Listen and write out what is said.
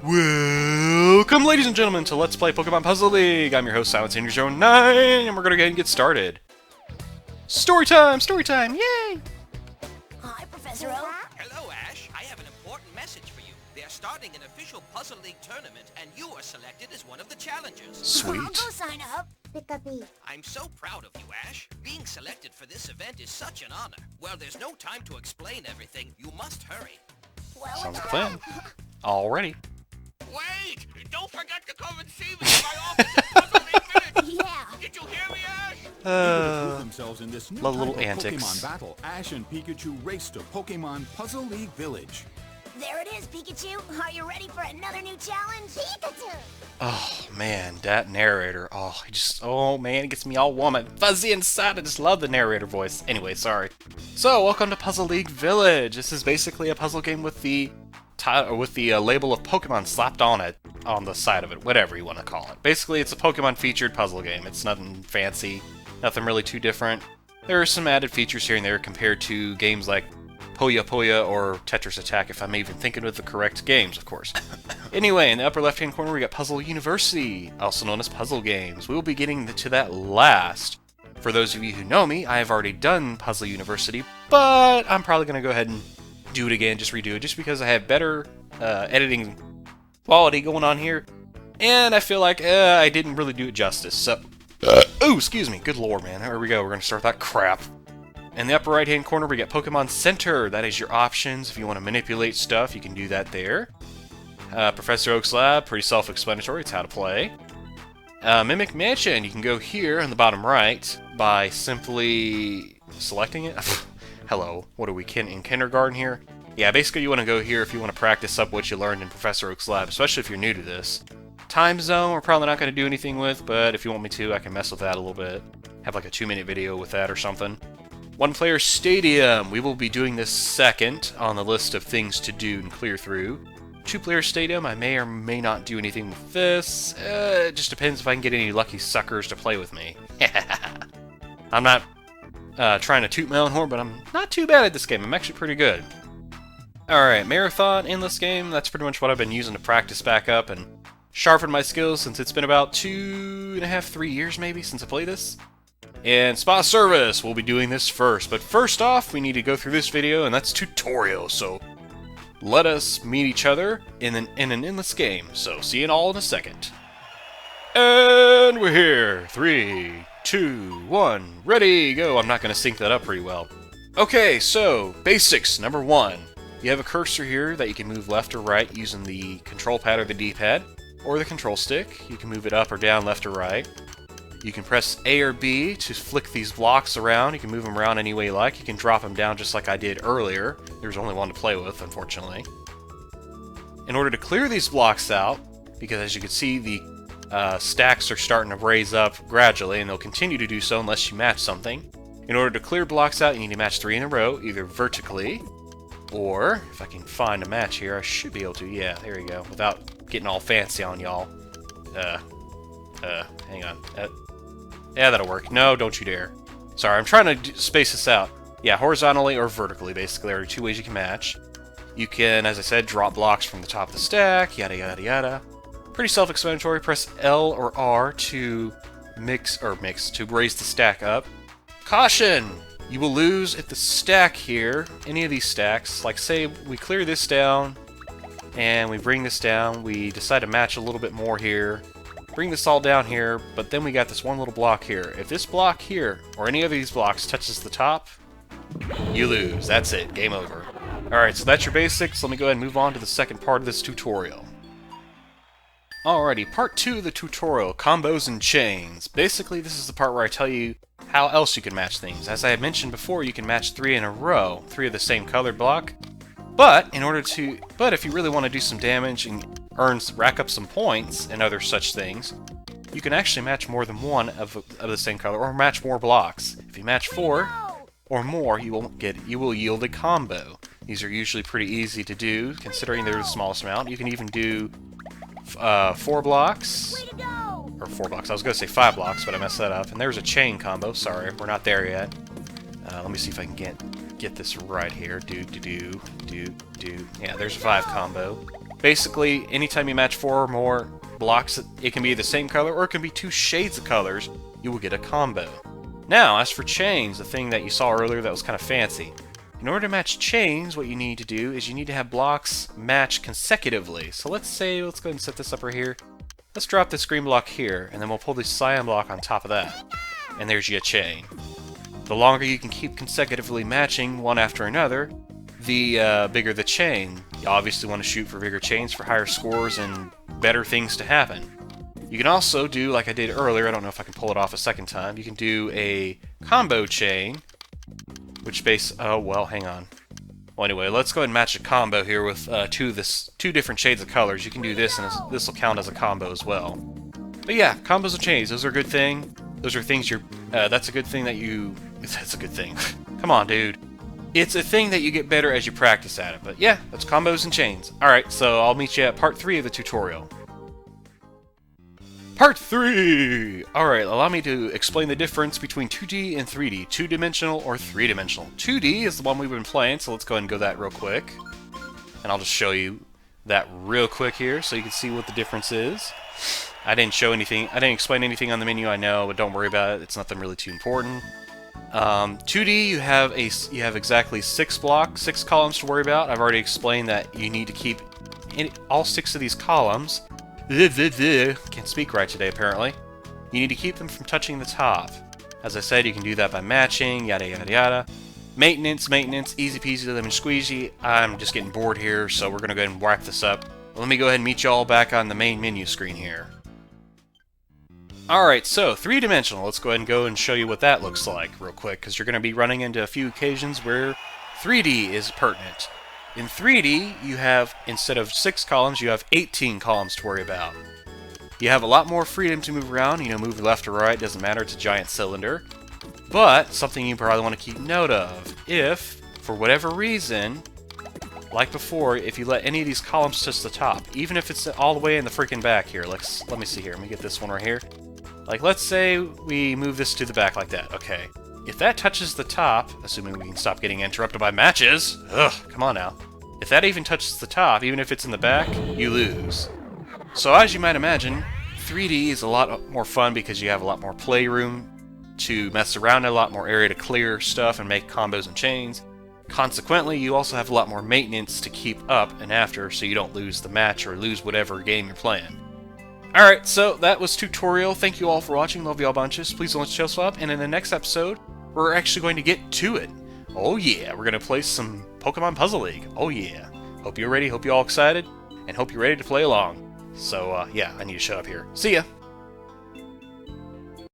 Welcome, ladies and gentlemen, to Let's Play Pokemon Puzzle League. I'm your host, SilentSenior09, and we're gonna go ahead and get started. Story time! Story time! Yay! Hi, Professor Oak. Hello, Ash. I have an important message for you. They are starting an official Puzzle League tournament, and you are selected as one of the challengers. Sweet. I'll go sign up. I'm so proud of you, Ash. Being selected for this event is such an honor. Well, there's no time to explain everything. You must hurry. Well, Sounds like a plan. Already. Wait! Don't forget to come and see me in my office at Puzzle League Village! yeah. Did you hear me, Ash? themselves in this new little type of antics. Pokemon battle. Ash and Pikachu race to Pokemon Puzzle League Village. There it is, Pikachu. Are you ready for another new challenge? Pikachu! Oh, man, that narrator. Oh, man, it gets me all warm and fuzzy inside. I just love the narrator voice. Anyway, sorry. So, welcome to Puzzle League Village. This is basically a puzzle game with the label of Pokemon slapped on it, on the side of it, whatever you want to call it. Basically, it's a Pokemon-featured puzzle game. It's nothing fancy, nothing really too different. There are some added features here and there compared to games like Puyo Puyo or Tetris Attack, if I'm even thinking of the correct games, of course. Anyway, in the upper left-hand corner, we got Puzzle University, also known as Puzzle Games. We will be getting to that last. For those of you who know me, I have already done Puzzle University, but I'm probably going to go ahead and do it again, just redo it, just because I have better editing quality going on here, and I feel like I didn't really do it justice, so... Ooh, excuse me, good lord, man, here we go, we're going to start that crap. In the upper right-hand corner, we got Pokemon Center. That is your options. If you want to manipulate stuff, you can do that there. Professor Oak's Lab, pretty self-explanatory, it's how to play. Mimic Mansion, you can go here on the bottom right by simply selecting it. Hello, what are we, in kindergarten here? Yeah, basically you want to go here if you want to practice up what you learned in Professor Oak's Lab, especially if you're new to this. Time Zone, we're probably not going to do anything with, but if you want me to, I can mess with that a little bit. Have like a 2-minute video with that or something. One Player Stadium, we will be doing this second on the list of things to do and clear through. 2-Player Stadium, I may or may not do anything with this. It just depends if I can get any lucky suckers to play with me. I'm not trying to toot my own horn, but I'm not too bad at this game. I'm actually pretty good. Alright, Marathon, Endless Game, that's pretty much what I've been using to practice back up and sharpen my skills since it's been about 2.5, 3 years maybe since I played this. And Spa Service, we'll be doing this first, but first off, we need to go through this video, and that's tutorial, so let us meet each other in an endless game, so see you all in a second. And we're here. 3, 2, 1, ready, go. I'm not going to sync that up pretty well. Okay, so, basics, number 1. You have a cursor here that you can move left or right using the control pad or the D-pad, or the control stick. You can move it up or down, left or right. You can press A or B to flick these blocks around. You can move them around any way you like. You can drop them down just like I did earlier. There's only one to play with, unfortunately. In order to clear these blocks out, because as you can see, the stacks are starting to raise up gradually, and they'll continue to do so unless you match something. In order to clear blocks out, you need to match 3 in a row, either vertically, or, if I can find a match here, I should be able to. Yeah, there you go, without getting all fancy on y'all. Hang on. Yeah, that'll work. No, don't you dare. Sorry, I'm trying to space this out. Yeah, horizontally or vertically, basically, are 2 ways you can match. You can, as I said, drop blocks from the top of the stack, yada yada yada. Pretty self-explanatory. Press L or R to to raise the stack up. Caution! You will lose if the stack here, any of these stacks, like say we clear this down, and we bring this down, we decide to match a little bit more here, bring this all down here, but then we got this one little block here. If this block here, or any of these blocks, touches the top, you lose. That's it. Game over. Alright, so that's your basics. Let me go ahead and move on to the second part of this tutorial. Alrighty, part 2 of the tutorial, combos and chains. Basically, this is the part where I tell you how else you can match things. As I had mentioned before, you can match 3 in a row, 3 of the same colored block. But if you really want to do some damage and rack up some points and other such things, you can actually match more than one of the same color, or match more blocks. If you match 4 or more, you will yield a combo. These are usually pretty easy to do, considering they're the smallest amount. You can even do 4 blocks, or 4 blocks. I was going to say 5 blocks, but I messed that up. And there's a chain combo. Sorry, we're not there yet. Let me see if I can get this right here. Yeah, there's a 5 combo. Basically, anytime you match 4 or more blocks, it can be the same color or it can be 2 shades of colors, you will get a combo. Now, as for chains, the thing that you saw earlier that was kind of fancy. In order to match chains, what you need to do is you need to have blocks match consecutively. So let's go ahead and set this up right here. Let's drop this green block here, and then we'll pull the cyan block on top of that. And there's your chain. The longer you can keep consecutively matching one after another, the bigger the chain. You obviously want to shoot for bigger chains for higher scores and better things to happen. You can also do, like I did earlier, I don't know if I can pull it off a second time, you can do a combo chain, which well, hang on. Well, anyway, let's go ahead and match a combo here with two different shades of colors. You can do this, and this will count as a combo as well. But yeah, combos of chains, those are a good thing. Those are things that's a good thing that you... That's a good thing. Come on, dude. It's a thing that you get better as you practice at it. But yeah, that's combos and chains. Alright, so I'll meet you at part 3 of the tutorial. Part 3! Alright, allow me to explain the difference between 2D and 3D, two-dimensional or three-dimensional. 2D is the one we've been playing, so let's go ahead and go that real quick. And I'll just show you that real quick here so you can see what the difference is. I didn't explain anything on the menu, I know, but don't worry about it, it's nothing really too important. 2D, you have exactly 6 columns to worry about. I've already explained that you need to keep all 6 of these columns. Can't speak right today, apparently. You need to keep them from touching the top. As I said, you can do that by matching, yada yada yada. Maintenance, easy peasy lemon squeezy. I'm just getting bored here, so we're gonna go ahead and wrap this up. Let me go ahead and meet y'all back on the main menu screen here. Alright, so 3-dimensional. Let's go ahead and show you what that looks like real quick, because you're going to be running into a few occasions where 3D is pertinent. In 3D, you have, instead of 6 columns, you have 18 columns to worry about. You have a lot more freedom to move around, move left or right, doesn't matter, it's a giant cylinder. But, something you probably want to keep note of, if, for whatever reason, like before, if you let any of these columns touch the top, even if it's all the way in the freaking back here, let me see here, let me get this one right here. Like, let's say we move this to the back like that, okay. If that touches the top, assuming we can stop getting interrupted by matches, come on now. If that even touches the top, even if it's in the back, you lose. So as you might imagine, 3D is a lot more fun because you have a lot more playroom to mess around, a lot more area to clear stuff and make combos and chains. Consequently, you also have a lot more maintenance to keep up and after so you don't lose the match or lose whatever game you're playing. Alright, so that was tutorial. Thank you all for watching. Love you all bunches. Please don't let your channel up. And in the next episode, we're actually going to get to it. Oh yeah, we're going to play some Pokemon Puzzle League. Oh yeah. Hope you're ready. Hope you're all excited. And hope you're ready to play along. So, yeah, I need to shut up here. See ya!